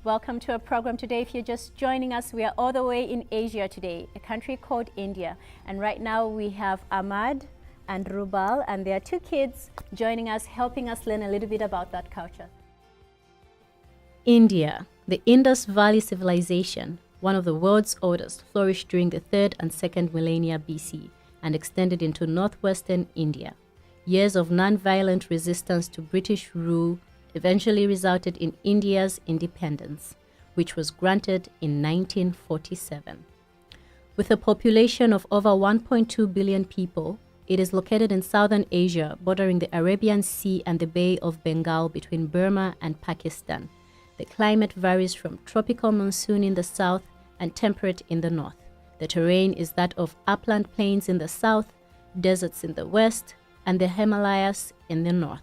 Welcome to our program today. If you're just joining us, we are all the way in Asia today, a country called India. And right now we have Ahmad and Rubal, and there are two kids joining us, helping us learn a little bit about that culture. India, the Indus Valley civilization, one of the world's oldest, flourished during the 3rd and 2nd millennia BC and extended into northwestern India. Years of non-violent resistance to British rule eventually resulted in India's independence, which was granted in 1947. With a population of over 1.2 billion people, it is located in southern Asia, bordering the Arabian Sea and the Bay of Bengal between Burma and Pakistan. The climate varies from tropical monsoon in the south and temperate in the north. The terrain is that of upland plains in the south, deserts in the west, and the Himalayas in the north.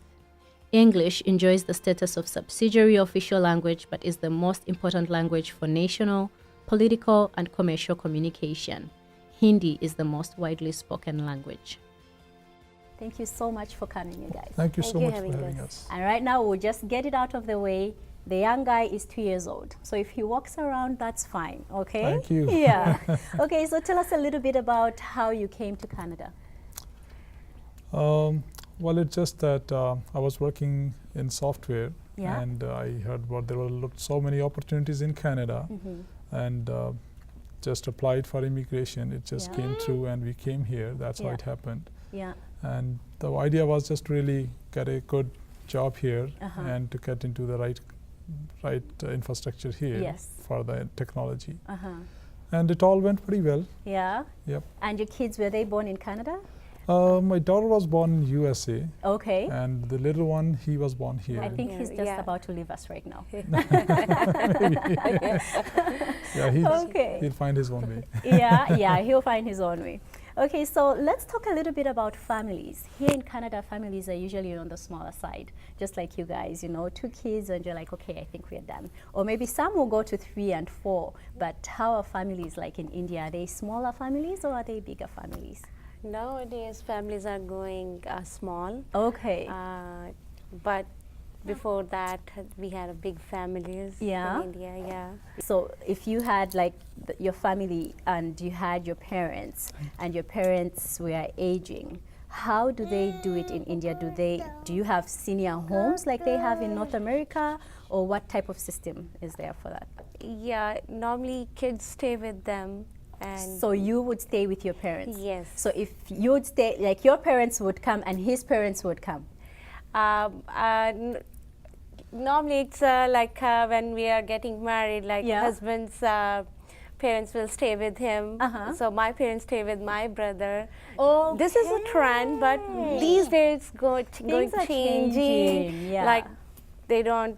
English enjoys the status of subsidiary official language but is the most important language for national, political, and commercial communication. Hindi is the most widely spoken language. Thank you so much for coming, you guys. Thank you so much for having us. And right now, we'll just get it out of the way. The young guy is 2 years old. So if he walks around, that's fine, okay? Thank you. Yeah. Okay, so tell us a little bit about how you came to Canada. Well, it's just that I was working in software, Yeah. and I heard there were so many opportunities in Canada, and just applied for immigration. It just came through, and we came here. That's how it happened. Yeah. And the idea was just to really get a good job here and to get into the right infrastructure here Yes. for the technology. And it all went pretty well. Yeah. Yep. And your kids, were they born in Canada? My daughter was born in USA. Okay. And the little one, he was born here. I think he's just about to leave us right now. Yeah, he'll find his own way. Yeah, he'll find his own way. Okay, so let's talk a little bit about families. Here in Canada, families are usually on the smaller side, just like you guys, 2 kids, and you're like, okay, I think we're done. Or maybe some will go to 3 and 4, but how are families like in India? Are they smaller families or are they bigger families? Nowadays, families are going small. Okay. But before that, we had a big families in India. Yeah. So if you had like your family and you had your parents and your parents were aging, how do they do it in India? Do you have senior homes like they have in North America, or what type of system is there for that? Yeah, normally kids stay with them. And so you would stay with your parents? Yes. So if you would stay, like your parents would come and his parents would come? Normally it's like when we are getting married, like husband's parents will stay with him. So my parents stay with my brother. Oh, this is a trend, but these days going changing. Yeah. Like they don't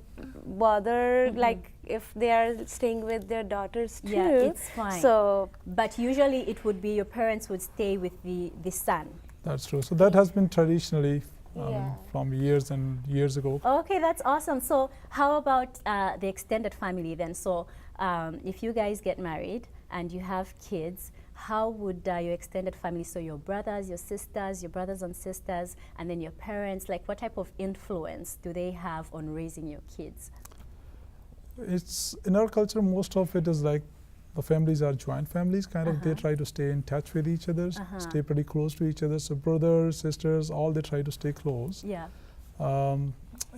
bother like if they are staying with their daughters too. Yeah, it's fine. So, but usually it would be your parents would stay with the son. That's true. So that has been traditionally from years and years ago. Okay, that's awesome. So how about the extended family then? So if you guys get married and you have kids, how would your extended family, so your brothers, your sisters, your brothers and sisters, and then your parents, like what type of influence do they have on raising your kids? It's in our culture, most of it is like the families are joint families, kind of. They try to stay in touch with each other, stay pretty close to each other. So brothers, sisters, all they try to stay close. Yeah.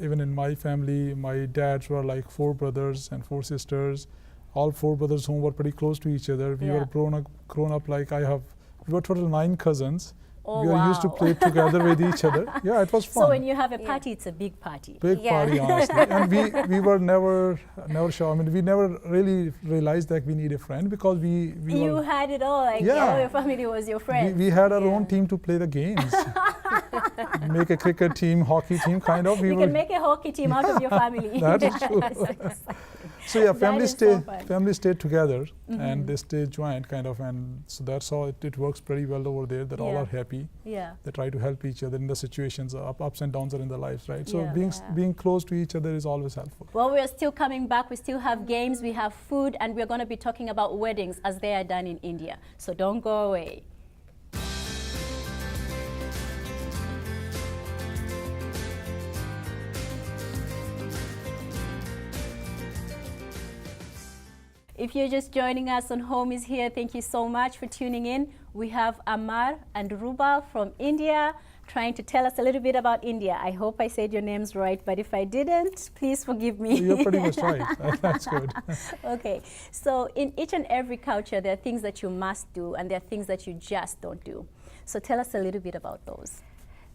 Even in my family, my dads were like 4 brothers and 4 sisters. All 4 brothers whom were pretty close to each other. We were grown up like we were total 9 cousins. Oh, we were used to play together with each other. Yeah, it was fun. So when you have a party, it's a big party. Big party, honestly. And we were never sure. I mean, we never really realized that we need a friend because we You had it all, like all your family was your friend. We had our own team to play the games. Make a cricket team, hockey team, kind of. You can make a hockey team out of your family. That is true. So yeah, families stay together and they stay joint, kind of, and so that's how it works pretty well over there. That all are happy. Yeah. They try to help each other in the situations, ups and downs are in their lives, right? So being close to each other is always helpful. Well, we're still coming back. We still have games, we have food, and we're going to be talking about weddings as they are done in India. So don't go away. If you're just joining us on Home is Here, thank you so much for tuning in. We have Amar and Ruba from India trying to tell us a little bit about India. I hope I said your names right, but if I didn't, please forgive me. You're pretty much right. That's good. Okay, so in each and every culture, there are things that you must do and there are things that you just don't do. So tell us a little bit about those.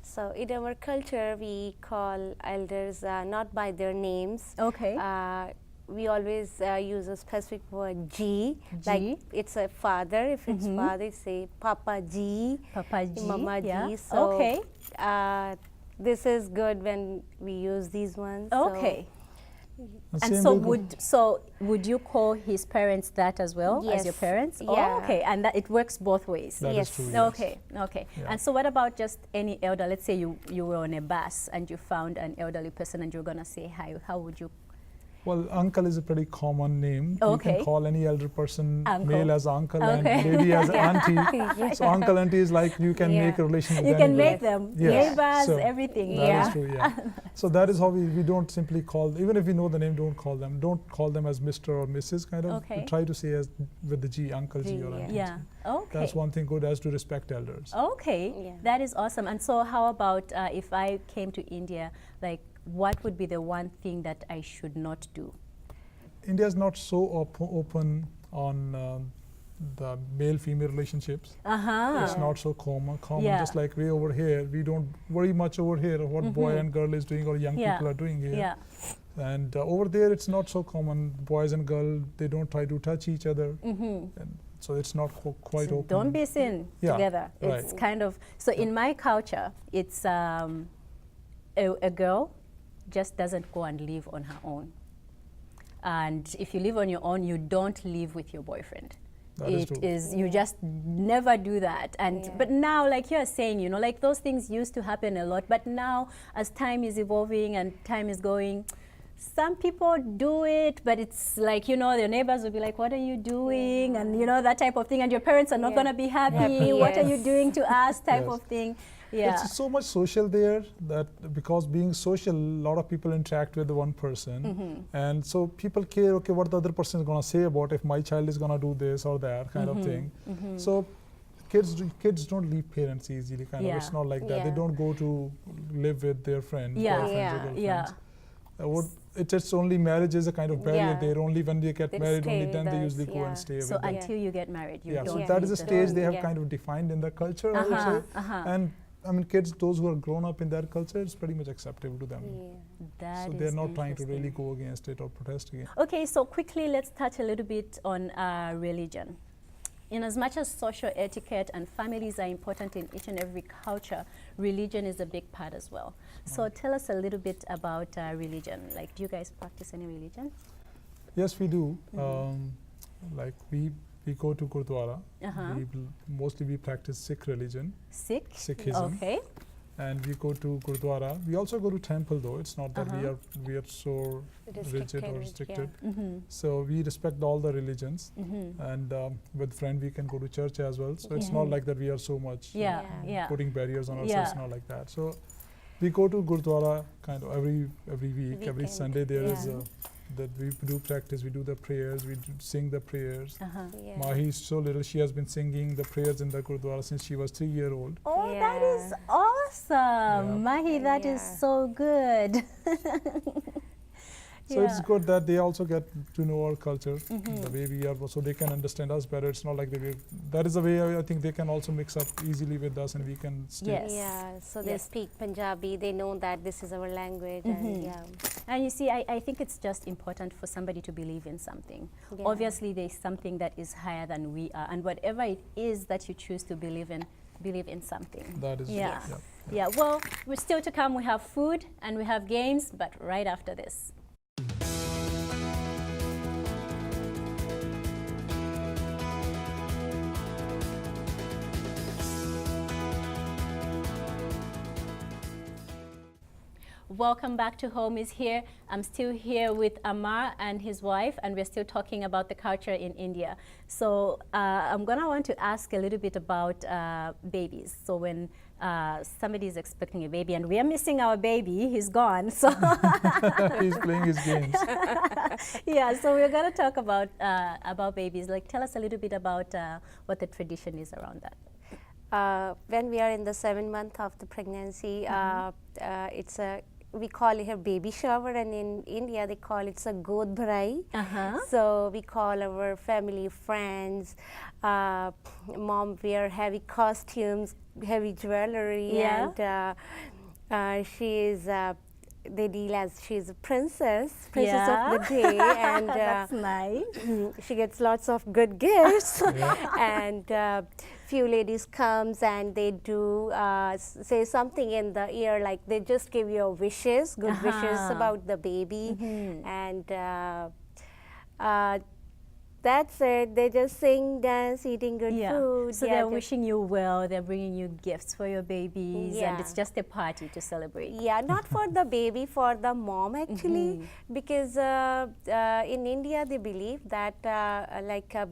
So in our culture, we call elders not by their names. Okay. We always use a specific word, G. Like it's a father. If it's father, say Papa Ji, Papa Ji, Mama yeah. Ji. So okay. This is good when we use these ones. Okay. And so would you call his parents that as well as your parents? Yeah. Oh, okay, and that it works both ways. That yes. is true, yes. Okay, okay. Yeah. And so what about just any elder? Let's say you were on a bus and you found an elderly person and you're gonna say hi. How would you? Well, uncle is a pretty common name. Okay. You can call any elder person, Uncle. male as uncle Okay. and lady as auntie. So uncle, auntie is like you can make a relation with You can anybody. make them Yes. neighbors, So everything. That is true, yeah. So that is how we don't simply call, even if we know the name, don't call them as Mr. or Mrs. kind of. Okay. We try to say as with the G, uncle G or G, auntie. Yeah. Okay. That's one thing good as to respect elders. Okay, Yeah. that is awesome. And so how about if I came to India, like what would be the one thing that I should not do? India is not so open on the male-female relationships. It's not so common. Yeah. Just like way over here, we don't worry much over here of what boy and girl is doing or young people are doing here. Yeah. And over there, it's not so common. Boys and girls, they don't try to touch each other. And so it's not quite So open. don't be seen together. Right. It's kind of, so in my culture, it's a girl just doesn't go and live on her own. And if you live on your own, you don't live with your boyfriend. That is true. You just never do that. And but now, like you're saying, you know, like those things used to happen a lot, but now as time is evolving and time is going, some people do it, but it's like, you know, their neighbors will be like, what are you doing? And you know, that type of thing, and your parents are not gonna be happy. What are you doing to us type of thing. Yeah. It's so much social there that because being social, a lot of people interact with the one person. And so people care, okay, what the other person is going to say about if my child is going to do this or that kind of thing. So kids don't leave parents easily, kind of. It's not like that. They don't go to live with their friends, boyfriends or girlfriends. It's only marriage is a kind of barrier there. Only when they get married, only then they usually go and stay with them. So until you get married, you don't. So that is a stage they have kind of defined in the culture, I would say. And I mean, kids, those who are grown up in that culture, it's pretty much acceptable to them. So they're not trying to really go against it or protest against it. Okay, so quickly, let's touch a little bit on religion. In as much as social etiquette and families are important in each and every culture, religion is a big part as well. So tell us a little bit about religion. Like, do you guys practice any religion? Yes, we do. Like we go to Gurdwara. Mostly we practice Sikh religion. Sikhism. Okay. And we go to Gurdwara. We also go to temple though. It's not that we are so rigid or restricted. So we respect all the religions. And with friend we can go to church as well. So it's not like that we are so much putting barriers on ourselves. It's not like that. So we go to Gurdwara kind of every week. Every Sunday there is that we do practice, we do the prayers, we sing the prayers. Mahi is so little, she has been singing the prayers in the Gurdwara since she was 3 years old. Oh, that is awesome. Mahi, that is so good. So it's good that they also get to know our culture, the way we are, so they can understand us better. It's not like that is a way I think they can also mix up easily with us and we can stay. So they speak Punjabi, they know that this is our language. And you see, I think it's just important for somebody to believe in something. Obviously, there's something that is higher than we are, and whatever it is that you choose to believe in something. That is Well, we're still to come. We have food and we have games, but right after this. Welcome back to Home is Here. I'm still here with Amar and his wife, and we're still talking about the culture in India. So I'm gonna want to ask a little bit about babies. So when somebody is expecting a baby and we are missing our baby, he's gone. So he's playing his games. Yeah, so we're going to talk about babies. Like, tell us a little bit about what the tradition is around that. When we are in the 7th month of the pregnancy, we call it a baby shower, and in India they call it a god bharai. So we call our family, friends, mom wear heavy costumes, heavy jewelry, and she is they deal as she's a princess of the day, and that's nice. She gets lots of good gifts, and few ladies comes and they do say something in the ear, like they just give you wishes, good wishes about the baby, and that's it. They just sing, dance, eating good food. So they're wishing you well, they're bringing you gifts for your babies, and it's just a party to celebrate. Yeah, not for the baby, for the mom actually, because in India they believe that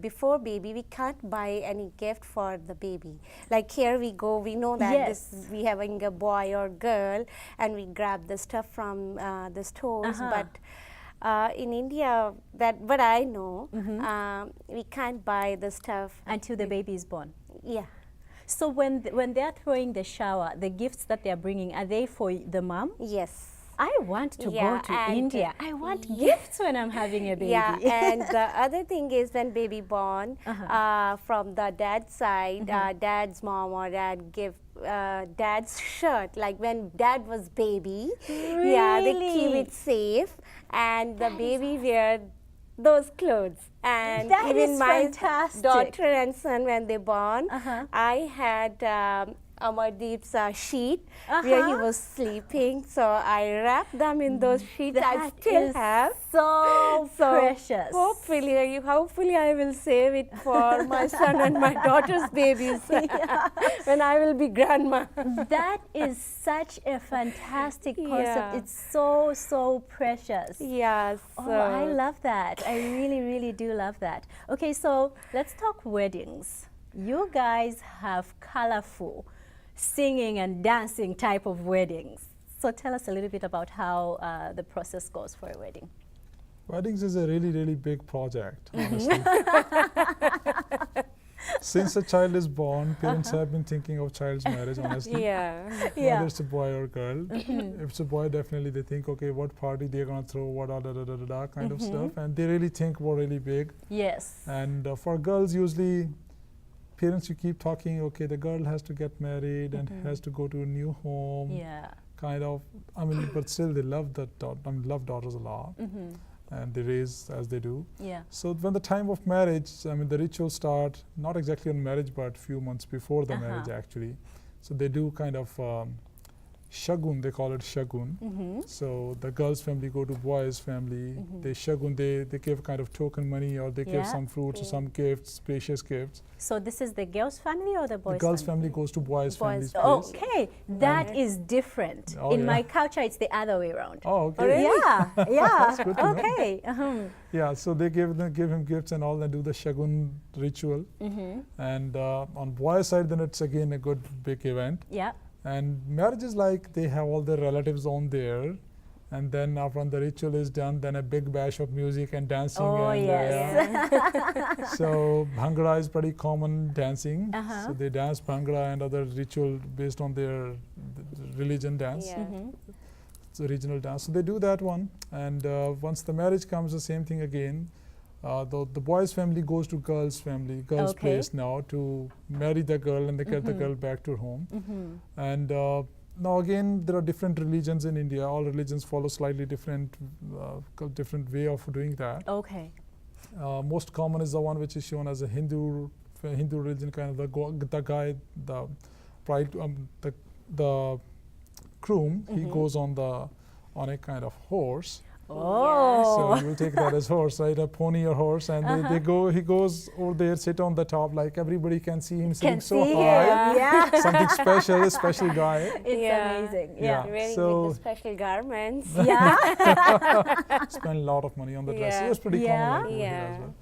before baby we can't buy any gift for the baby. Like here we go, we know that we having a boy or girl, and we grab the stuff from the stores, but in India, what I know, we can't buy the stuff until the baby is born. Yeah. So when they're throwing the shower, the gifts that they're bringing, are they for the mom? Yes. I want to go to India. I want gifts when I'm having a baby. Yeah, and the other thing is when baby born, from the dad's side, dad's mom or dad give dad's shirt, like when dad was baby. Really? Yeah, they keep it safe, and the baby wear those clothes. And that even is my fantastic. daughter and son, when they born, I had Amardeep's sheet where he was sleeping, so I wrapped them in those sheets. I still have. So precious. Hopefully I will save it for my son and my daughter's babies when I will be grandma. That is such a fantastic concept. It's so precious. Yes. Oh, I love that. I really do love that. Okay, so let's talk weddings. You guys have colorful singing and dancing type of weddings. So tell us a little bit about how the process goes for a wedding. Weddings is a really big project, honestly. Since a child is born, parents have been thinking of child's marriage, honestly. Whether it's a boy or girl. If it's a boy, definitely they think, okay, what party they're going to throw, what kind of stuff. And they really think about really big. Yes. And for girls, usually, parents, you keep talking, okay, the girl has to get married and has to go to a new home. Yeah. Kind of, I mean, but still they love love daughters a lot. And they raise as they do. Yeah. So when the time of marriage, I mean, the rituals start not exactly on marriage, but a few months before the marriage actually. So they do kind of shagun, they call it shagun. So the girl's family go to boy's family. They shagun, they give kind of token money, or they give some fruits or some gifts, precious gifts. So this is the girl's family or the boy's family? The girl's family goes to boy's family's place. Okay, that is different. In my culture, it's the other way around. Oh, okay. Yeah. That's good to know. Okay. Yeah, so they give him gifts and all, and do the shagun ritual. And on boy's side, then it's again a good big event. Yeah. And marriage is like they have all their relatives on there, and then after the ritual is done, then a big bash of music and dancing. Oh, and, yes. So Bhangra is pretty common dancing. So they dance Bhangra and other ritual based on their religion dance. It's a regional dance. So they do that one, and once the marriage comes, the same thing again. The boy's family goes to girl's place now to marry the girl, and they get the girl back to home. And now again, there are different religions in India. All religions follow slightly different way of doing that. Okay. Most common is the one which is shown as a Hindu religion, kind of the guy, the bride, the groom. He goes on a kind of horse. Oh. So you take that as horse, right? A pony or horse, and he goes over there, sit on the top, like everybody can see him sitting so high. Something special, a special guy. It's amazing. Wearing the special garments. Spend a lot of money on the dress. It was pretty common over here as well.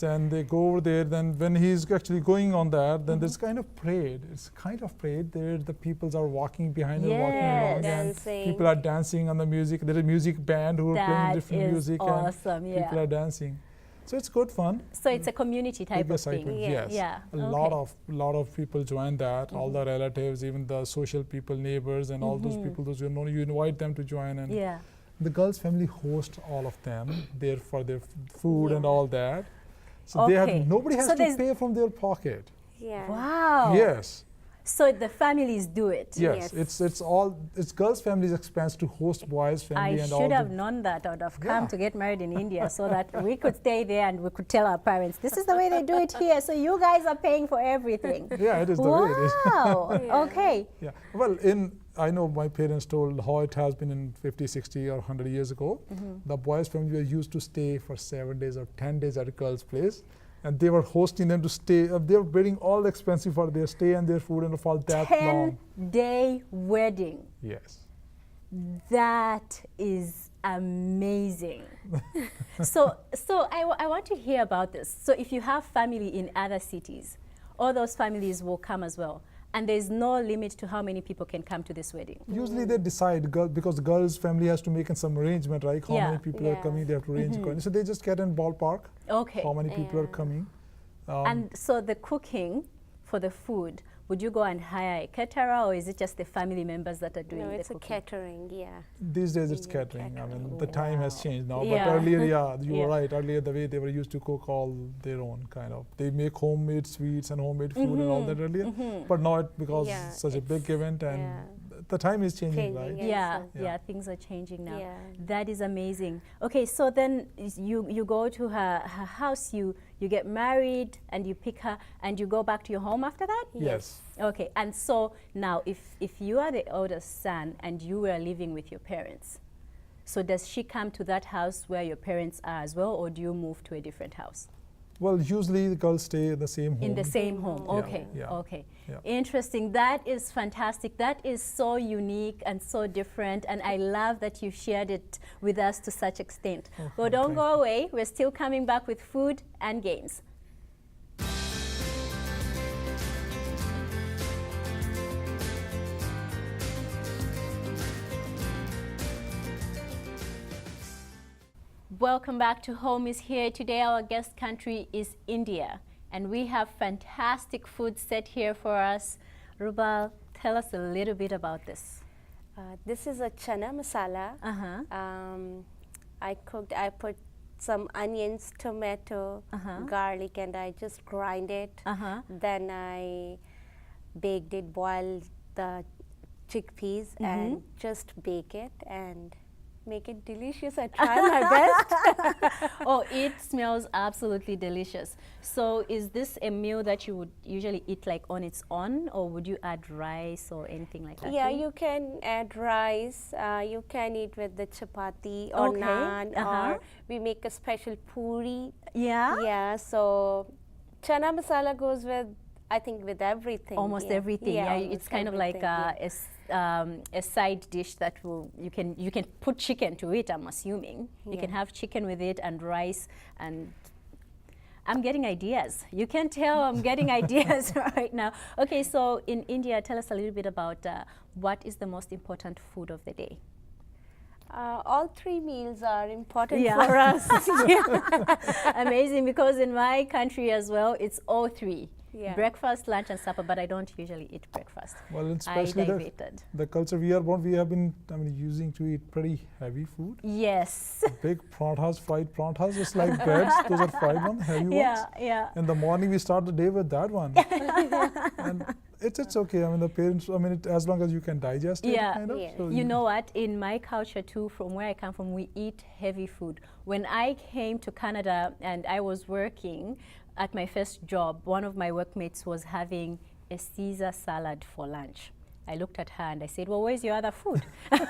then they go over there. Then when he's actually going on that, then there's kind of parade. It's kind of parade. There the peoples are walking behind and walking along, Dancing. and people are dancing on the music. There is a music band who are playing That different is music, awesome, and people are dancing. So it's good fun. So it's a community type Big of excitement, thing. yes. Yeah. A lot of people join that. All the relatives, even the social people, neighbors, and all those people. Those you know, you invite them to join, and Yeah. the girls' family host all of them there for their food and all that. So they Okay. have nobody has So to there's- pay from their pocket. Yeah. Wow. Yes. So the families do it. Yes, it's girls' family's expense to host boys' family I and all. should have the, known that. I would have come Yeah. to get married in India so that we could stay there and we could tell our parents, this is the way they do it here. So you guys are paying for everything. yeah, it is the way it is. Wow. Yeah. Okay. Yeah. Well, I know my parents told how it has been in 50, 60 or 100 years ago. The boys' family were used to stay for 7 days or 10 days at a girl's place. And they were hosting them to stay. They were bidding all the expensive for their stay and their food and for that long. 10-day wedding. Yes. That is amazing. so I want to hear about this. So if you have family in other cities, all those families will come as well. And there's no limit to how many people can come to this wedding. Usually they decide because the girl's family has to make some arrangement, right? How Yeah. many people are Yeah. coming, they have to arrange accordingly. So they just get in ballpark Okay. how many people are Yeah. coming. And so the cooking for the food, would you go and hire a caterer or is it just the family members that are doing No, the it's a cooking? catering, yeah. These days it's Indian catering. I mean, catering. the time has changed now. Yeah. But earlier, yeah, you Yeah. were right. Earlier, the way they were used to cook all their own kind of. They make homemade sweets and homemade food and all that earlier. But now, because Yeah, it's such a big event and yeah. the time is changing, right? Changing, Yeah, so- yeah, things are changing now. Yeah. That is amazing. Okay, so then you go to her house, you get married and you pick her and you go back to your home after that? Yes. Okay, and so now if you are the oldest son and you were living with your parents, so does she come to that house where your parents are as well, or do you move to a different house? Well, usually the girls stay in the same home. In the same home. Yeah, Okay. yeah, Okay. yeah. Interesting. That is fantastic. That is so unique and so different. And I love that you shared it with us to such extent. Well, don't thank go you. away. We're still coming back with food and games. Welcome back to Home is Here. Today our guest country is India, and we have fantastic food set here for us. Rubal, tell us a little bit about this. This is a chana masala. I put some onions, tomato, garlic, and I just grind it. Then I baked it, boiled the chickpeas, and just bake it and make it delicious. I try my best. Oh, it smells absolutely delicious. So is this a meal that you would usually eat like on its own, or would you add rice or anything like that? Yeah, to it? you can add rice. You can eat with the chapati or Okay, naan, uh-huh. or we make a special puri. Yeah? Yeah, so chana masala goes with, I think, with everything. Almost yeah. everything. Yeah, it's almost kind of like everything, a side dish that you can put chicken to it. I'm assuming you can Yeah. have chicken with it and rice, and I'm getting ideas. You can tell I'm getting ideas right now. Okay, so in India, tell us a little bit about what is the most important food of the day. all three meals are important Yeah. for us. Amazing, because in my country as well, it's all three. Yeah. Breakfast, lunch, and supper, but I don't usually eat breakfast. Well, and I especially diverted. the culture we are born, we have been using to eat pretty heavy food. Yes. Big pranthas, fried pranthas, just like breads. Those are fried ones, heavy ones. Yeah. In the morning, we start the day with that one. And it's okay. I mean, the parents, as long as you can digest it, Yeah. kind of. Yeah. So You know what? In my culture too, from where I come from, we eat heavy food. When I came to Canada and I was working at my first job, one of my workmates was having a Caesar salad for lunch. I looked at her and I said, well, where's your other food? And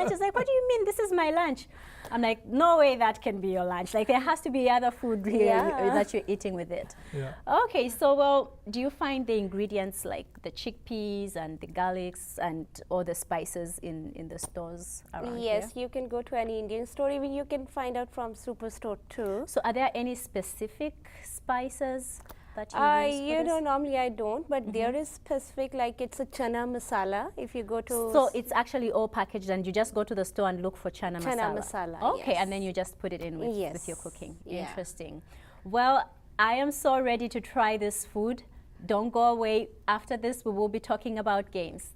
she's like, what do you mean? This is my lunch. I'm like, no way that can be your lunch. Like, there has to be other food here that you're eating with it. Yeah. Okay, so, well, do you find the ingredients like the chickpeas and the garlics and all the spices in the stores around Yes, here? you can go to any Indian store. Even you can find out from superstore too. So are there any specific spices that you use for You know, this? normally I don't, but there is specific, like it's a chana masala. If you go to So it's actually all packaged and you just go to the store and look for chana Chana masala. masala, Okay, yes. and then you just put it in with your Yes, cooking. yeah. Interesting. Well, I am so ready to try this food. Don't go away. After this, we will be talking about games.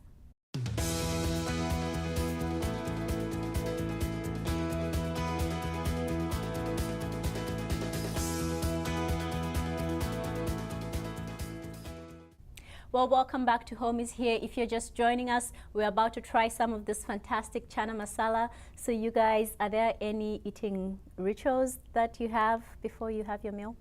Well, welcome back to Home is Here. If you're just joining us, we're about to try some of this fantastic chana masala. So you guys, are there any eating rituals that you have before you have your meal?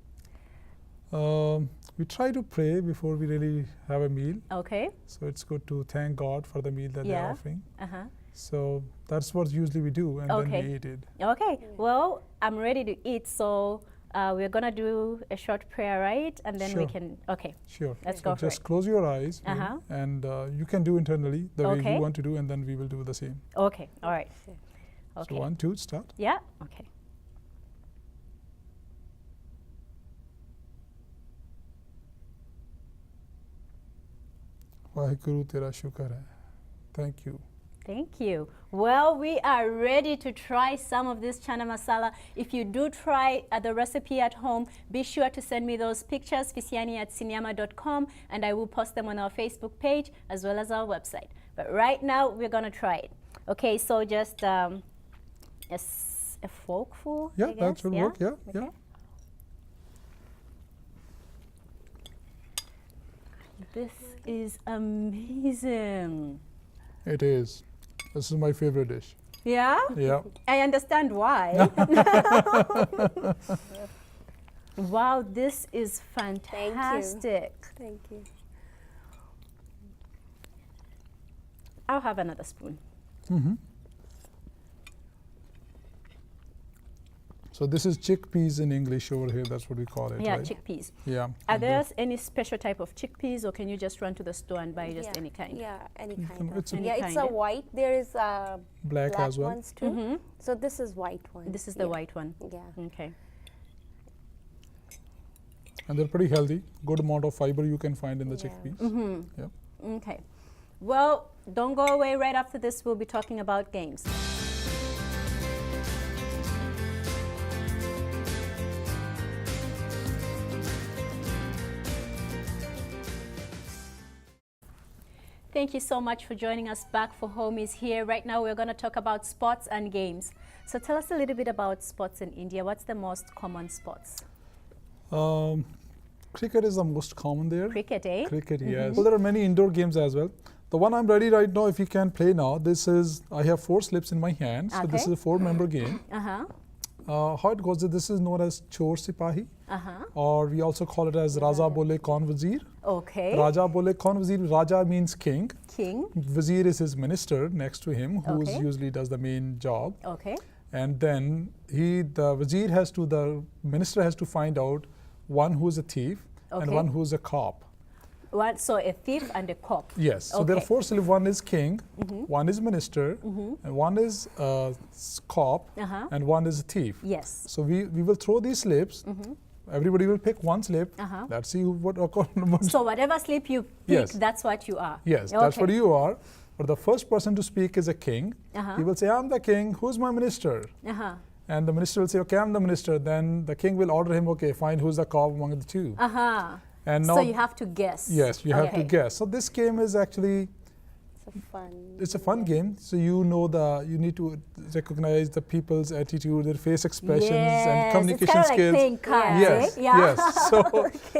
We try to pray before we really have a meal. Okay. So it's good to thank God for the meal that they're Yeah. offering. Uh-huh. So that's what usually we do, and Okay. then we eat it. Okay. Well, I'm ready to eat, so we're going to do a short prayer, right? And then we Sure. can, okay. Sure. Let's So go for just it. close your eyes, Uh-huh. and you can do internally the way Okay. you want to do, and then we will do the same. Okay. All right. Okay. So 1, 2, start. Yeah? Okay. Waheguru तेरा शुक्र है. Thank you. Thank you. Well, we are ready to try some of this chana masala. If you do try the recipe at home, be sure to send me those pictures, fisiani@cineama.com, and I will post them on our Facebook page as well as our website. But right now, we're going to try it. Okay, so just a forkful, Yeah, I guess. that will work. Yeah, Okay. yeah. This is amazing. It is. This is my favorite dish. Yeah? Yeah. I understand why. Wow, this is fantastic. Thank you. I'll have another spoon. Mm-hmm. So this is chickpeas in English over here. That's what we call it, Yeah, right? chickpeas. Yeah. Are and there any special type of chickpeas, or can you just run to the store and buy just Yeah, any kind? Yeah, any You kind can- of. it's a- yeah, Any it's kind, a yeah. white. There is black as well. ones too. Mhm. So this is white one. This is the Yeah. white one. Yeah. Okay. And they're pretty healthy. Good amount of fiber you can find in the Yeah. chickpeas. Mm-hmm. Yep. Okay. Well, don't go away. Right after this, we'll be talking about games. Thank you so much for joining us back for Home is Here. Right now, we're going to talk about sports and games. So tell us a little bit about sports in India. What's the most common sports? Cricket is the most common there. Cricket, eh? Cricket, yes. Well, there are many indoor games as well. The one I'm ready right now, if you can play now, this is, I have 4 slips in my hand. So this is Okay. a 4-member game. Uh-huh. How it goes is this is known as Chor Sipahi, Uh-huh. or we also call it as Raja Bole Kaun Wazir. Okay. Raja Bole Kaun Wazir, Raja means king. King. Wazir is his minister next to him, who Okay. usually does the main job. Okay. And then the Wazir the minister has to find out one who is a thief and Okay. one who is a cop. One, so a thief and a cop. Yes, so there are Okay. 4 syllables. One is king, one is minister, and one is cop, Uh-huh. and one is a thief. Yes. So we will throw these slips. Everybody will pick one slip. Uh-huh. Let's see what So whatever slip you pick, Yes. that's what you are. yes, that's what Okay. you are. But the first person to speak is a king. Uh-huh. He will say, I'm the king, who's my minister? Uh-huh. And the minister will say, okay, I'm the minister. Then the king will order him, okay, find who's the cop among the two. Uh-huh. And now, So you have to guess. yes, you have to Okay. guess. So this game is actually, It's a fun. it's a fun game. So you need to recognize the people's attitude, their face expressions, Yes, and it's communication kind of like skills. playing cards, Yes, eh? Yeah. yes. So,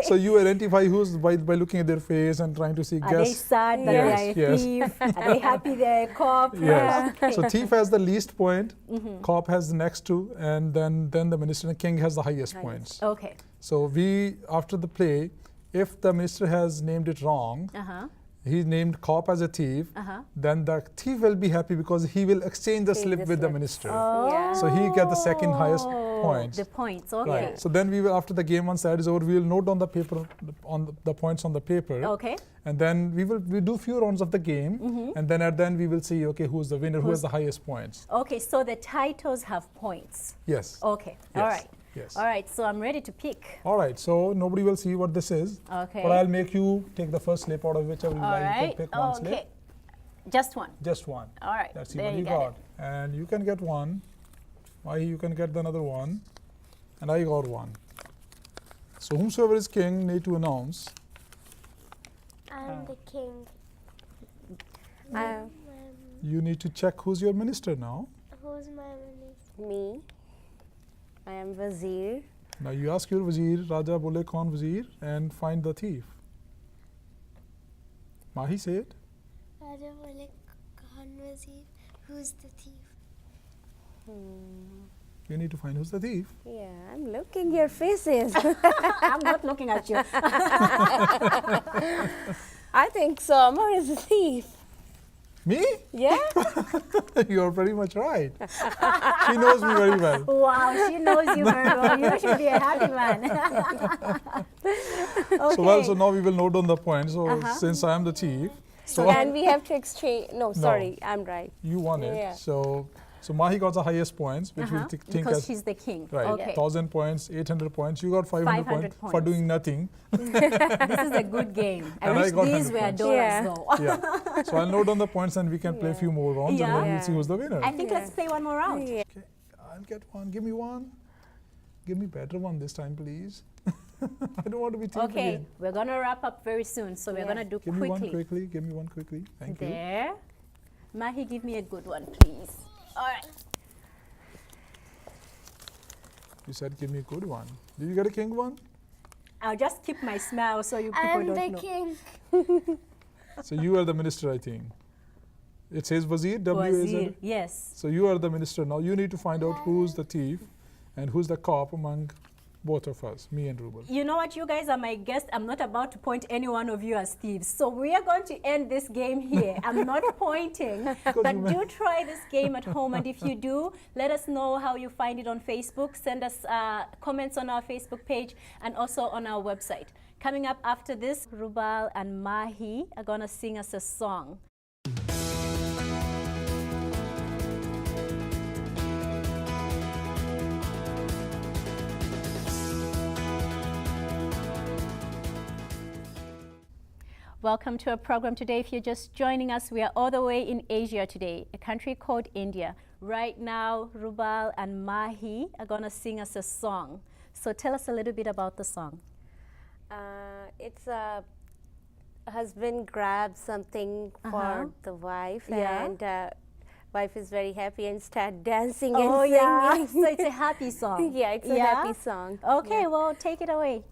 so you identify who's by looking at their face and trying to see, Are they guess. sad that Yes, they are a yes. thief? Are they happy they're a cop? Yes. Okay. So thief has the least point, cop has the next 2, and then the minister and king has the highest points. Okay. So we, after the play, if the minister has named it wrong, Uh-huh. He's named cop as a thief. Then the thief will be happy because he will exchange the slip with the minister. Yeah. So he get the second highest points. The points, okay. Right. So then we will, after the game 1 side is over, we will note down the paper on the points on the paper. Okay. And then we do few rounds of the game, and then at the end we will see, okay, who's the winner, who has the highest points. Okay, so the titles have points. Yes. Okay, Yes. all right. Yes. All right, so I'm ready to pick. All right. So nobody will see what this is. Okay. But I'll make you take the first slip out of whichever you All like. You right. can pick one Okay. slip. Just one. Just one. All right. Let's see there what you you got got. it. And you can get one. Mahi, you can get the another one. And I got one. So whomsoever is king need to announce. I'm the king. You need to check who's your minister now. Who's my minister? Me. I am Wazir. Now you ask your Wazir, Raja bole kaun Wazir, and find the thief. Mahi, say it. Raja Malik Khan Wazir. Who's the thief? You need to find who's the thief. Yeah, I'm looking your faces. I'm not looking at you. I think Sommer is a thief. Me? Yeah? You're pretty much right. She knows me very well. Wow, she knows you very well. You should be a happy man. Okay. So well, so now we will note down the points. So since I am the thief, so And we have to exchange. No, sorry, I'm right. you won it. Yeah. So Mahi got the highest points, which we think Because as she's the king. right. Okay. 1,000 points, 800 points. You got 500 500 points for doing nothing. This is a good game. I And I wish got these 100 were points. dollars Yeah. though. Yeah. So I'll note down the points and we can play a few more rounds and then Yeah. we'll see who's the winner. I think let's play one more round. Yeah. Okay, I'll get one. Give me one. Give me better one this time, please. I don't want to be thief Okay, again. we're gonna wrap up very soon, so we're Yeah. gonna do Give me one quickly. quickly. Give me one quickly. Thank you. There. Mahi, give me a good one, please. All right. You said give me a good one. Did you get a king one? I'll just keep my smile so you people I'm don't the know. king. So you are the minister, I think. It says Wazir, W-A-Z. Wazir, yes. So you are the minister. Now you need to find out who's the thief and who's the cop among both of us, me and Rubal. You know what? You guys are my guests. I'm not about to point any one of you as thieves. So we are going to end this game here. I'm not pointing. But do try this game at home. And if you do, let us know how you find it on Facebook. Send us comments on our Facebook page and also on our website. Coming up after this, Rubal and Mahi are going to sing us a song. Welcome to our program today. If you're just joining us, we are all the way in Asia today, a country called India. Right now, Rubal and Mahi are going to sing us a song. So tell us a little bit about the song. It's a husband grabs something for the wife, Yeah. and wife is very happy and start dancing Oh, and yeah. singing. So it's a happy song. Yeah, it's a happy song. Okay, well, take it away.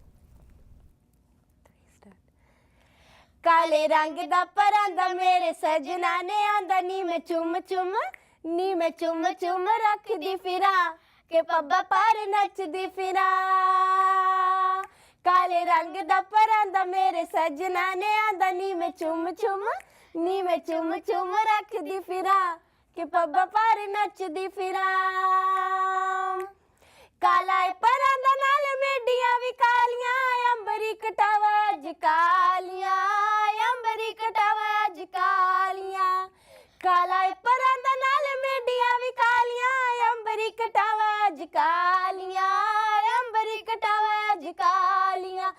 ਕਾਲੇ ਰੰਗ ਦਾ ਪਰਾਂਦਾ ਮੇਰੇ ਸਜਣਾ ਨੇ ਆਂਦਾ ਨੀ ਮੈਂ ਚੁੰਮ ਚੁੰਮ ਰੱਖਦੀ ਫਿਰਾਂ ਕਿ ਪੱਬਾ ਪਾਰ ਨੱਚਦੀ ਫਿਰਾਂ ਕਾਲੇ ਰੰਗ ਦਾ ਪਰਾਂਦਾ ਮੇਰੇ ਸਜਣਾ ਨੇ ਆਂਦਾ ਨੀ ਮੈਂ ਚੁੰਮ ਚੁੰਮ ਰੱਖਦੀ ਫਿਰਾਂ ਕਿ ਪੱਬਾ ਪਾਰ ਨੱਚਦੀ ਫਿਰਾਂ ਕਾਲਾ ਏ ਪਰਾਂਦਾ ਨਾਲ ਮੇਡੀਆਂ ਵੀ ਕਾਲੀਆਂ ਅੰਬਰੀ ਕਟਾਵਾ ਅੱਜ ਕਾਲੀਆਂ ਅੰਬਰੀ ਕਟਾਵਾ ਅੱਜ ਕਾਲੀਆਂ ਕਾਲਾ ਏ ਪਰਾਂਦਾ ਨਾਲ ਮੇਡੀਆਂ ਵੀ ਕਾਲੀਆਂ ਅੰਬਰੀ ਕਟਾਵਾ ਅੱਜ ਕਾਲੀਆਂ ਅੰਬਰੀ ਕਟਾਵਾ ਅੱਜ ਕਾਲੀਆਂ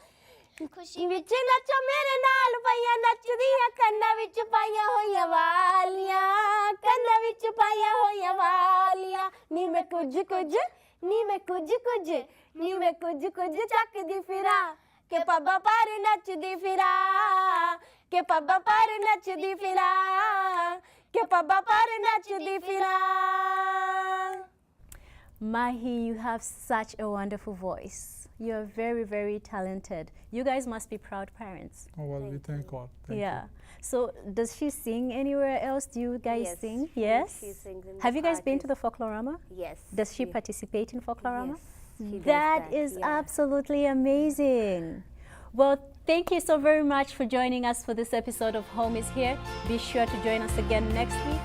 ਖੁਸ਼ੀ ਵਿੱਚ ਨੱਚੋ ਮੇਰੇ ਨਾਲ ਪਈਆਂ ਨੱਚਦੀਆਂ ਕੰਨਾਂ ਵਿੱਚ ਪਾਈਆਂ ਹੋਈਆਂ ਵਾਲੀਆਂ ਕੰਨਾਂ ਵਿੱਚ ਪਾਈਆਂ ਹੋਈਆਂ ਵਾਲੀਆਂ ਨੀ ਮੈਂ ਕੁਝ ਨੀ ਮੈਂ ਕੁਝ ਚੱਕਦੀ ਫਿਰਾਂ ਕਿ ਪੱਬਾਂ ਪਰ ਨੱਚਦੀ ਫਿਰਾਂ ਕਿ ਪੱਬਾਂ ਪਰ ਨੱਚਦੀ ਫਿਰਾਂ ਕਿ ਪੱਬਾਂ ਪਰ ਨੱਚਦੀ ਫਿਰਾਂ Mahi, you have such a wonderful voice. You're very, very talented. You guys must be proud parents. Oh, well, we thank God. Thank you. Yeah. So does she sing anywhere else? Do you guys Yes, sing? she- Yes. she sings in the Have you guys been to parties. the Folklorama? Yes. Does she participate in Folklorama? Yes, she does That is yeah. absolutely amazing. Well, thank you so very much for joining us for this episode of Home is Here. Be sure to join us again next week.